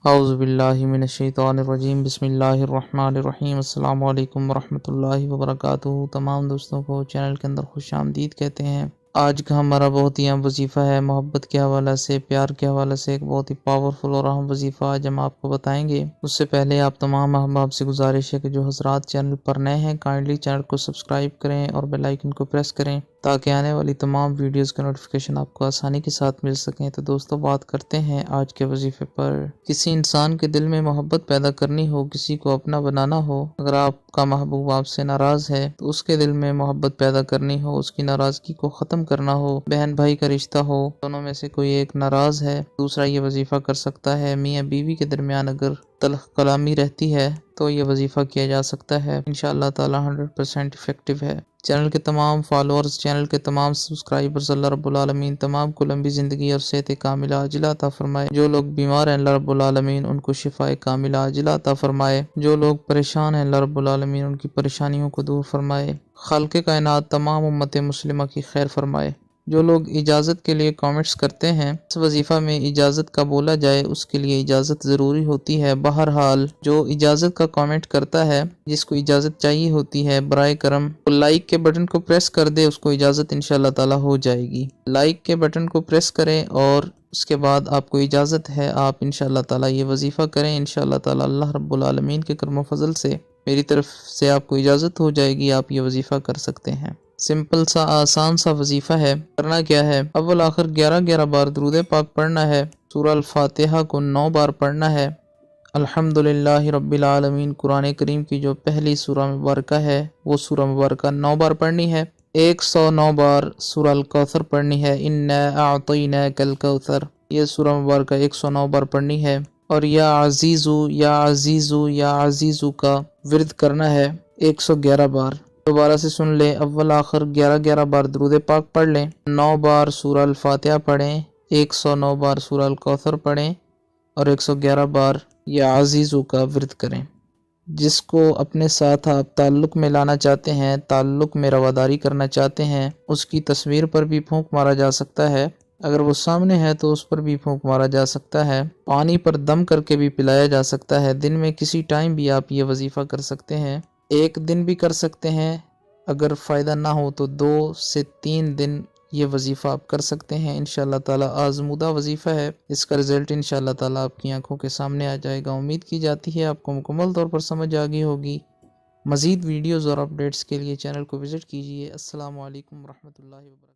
اعوذ باللہ من الشیطان الرجیم، بسم اللہ الرحمن الرحیم۔ السلام علیکم ورحمۃ اللہ وبرکاتہ۔ تمام دوستوں کو چینل کے اندر خوش آمدید کہتے ہیں۔ آج کا ہمارا بہت ہی اہم وظیفہ ہے، محبت کے حوالے سے، پیار کے حوالے سے ایک بہت ہی پاورفل اور اہم وظیفہ آج ہم آپ کو بتائیں گے۔ اس سے پہلے آپ تمام احباب سے گزارش ہے کہ جو حضرات چینل پر نئے ہیں، کائنڈلی چینل کو سبسکرائب کریں اور بیل آئیکن کو پریس کریں تاکہ آنے والی تمام ویڈیوز کا نوٹیفیکیشن آپ کو آسانی کے ساتھ مل سکیں۔ تو دوستوں، بات کرتے ہیں آج کے وظیفے پر۔ کسی انسان کے دل میں محبت پیدا کرنی ہو، کسی کو اپنا بنانا ہو، اگر آپ کا محبوب آپ سے ناراض ہے تو اس کے دل میں محبت پیدا کرنی ہو، اس کی ناراضگی کو ختم کرنا ہو، بہن بھائی کا رشتہ ہو، دونوں میں سے کوئی ایک ناراض ہے، دوسرا یہ وظیفہ کر سکتا ہے۔ میاں بیوی کے درمیان اگر تلخ کلامی رہتی ہے تو یہ وظیفہ کیا جا سکتا ہے، انشاءاللہ تعالی 100% افیکٹو ہے۔ چینل کے تمام فالوورز، چینل کے تمام سبسکرائبرز، اللہ رب العالمین تمام کو لمبی زندگی اور صحت کاملہ عاجلہ عطا فرمائے۔ جو لوگ بیمار ہیں، اللہ رب العالمین ان کو شفاء کاملہ عاجلہ عطا فرمائے۔ جو لوگ پریشان ہیں، اللہ رب العالمین ان کی پریشانیوں کو دور فرمائے۔ خالق کائنات تمام امت مسلمہ کی خیر فرمائے۔ جو لوگ اجازت کے لیے کامنٹس کرتے ہیں، اس وظیفہ میں اجازت کا بولا جائے، اس کے لیے اجازت ضروری ہوتی ہے۔ بہرحال جو اجازت کا کامنٹ کرتا ہے، جس کو اجازت چاہیے ہوتی ہے، برائے کرم لائک کے بٹن کو پریس کر دے، اس کو اجازت انشاءاللہ تعالی ہو جائے گی۔ لائک کے بٹن کو پریس کریں اور اس کے بعد آپ کو اجازت ہے، آپ انشاءاللہ تعالی یہ وظیفہ کریں۔ انشاءاللہ تعالی اللہ رب العالمین کے کرم و فضل سے میری طرف سے آپ کو اجازت ہو جائے گی، آپ یہ وظیفہ کر سکتے ہیں۔ سمپل سا آسان سا وظیفہ ہے۔ کرنا کیا ہے؟ اول آخر 11 بار درود پاک پڑھنا ہے۔ سورہ الفاتحہ کو 9 بار پڑھنا ہے۔ الحمدللہ رب العالمین قرآن کریم کی جو پہلی سورہ مبارکہ ہے، وہ سورہ مبارکہ 9 بار پڑھنی ہے۔ 109 بار سورہ الکوثر پڑھنی ہے۔ انا اعطیناک الکوثر، یہ سورہ مبارکہ 109 بار پڑھنی ہے۔ اور یا عزیزو یا عزیزو یا عزیزو کا ورد کرنا ہے 111 بار۔ دوبارہ سے سن لیں، اول آخر 11 بار درود پاک پڑھ لیں، 9 بار سورہ الفاتحہ پڑھیں، 109 بار سورہ الکوثر پڑھیں اور 111 بار یا عزیزو کا ورد کریں۔ جس کو اپنے ساتھ آپ تعلق میں لانا چاہتے ہیں، تعلق میں رواداری کرنا چاہتے ہیں، اس کی تصویر پر بھی پھونک مارا جا سکتا ہے۔ اگر وہ سامنے ہے تو اس پر بھی پھونک مارا جا سکتا ہے۔ پانی پر دم کر کے بھی پلایا جا سکتا ہے۔ دن میں کسی ٹائم بھی آپ یہ وظیفہ کر سکتے ہیں، ایک دن بھی کر سکتے ہیں۔ اگر فائدہ نہ ہو تو 2 سے 3 دن یہ وظیفہ آپ کر سکتے ہیں۔ انشاءاللہ تعالی آزمودہ وظیفہ ہے، اس کا رزلٹ انشاءاللہ تعالی آپ کی آنکھوں کے سامنے آ جائے گا۔ امید کی جاتی ہے آپ کو مکمل طور پر سمجھ آ گئی ہوگی۔ مزید ویڈیوز اور اپڈیٹس کے لیے چینل کو وزٹ کیجیے۔ السلام علیکم ورحمۃ اللہ وبرکاتہ۔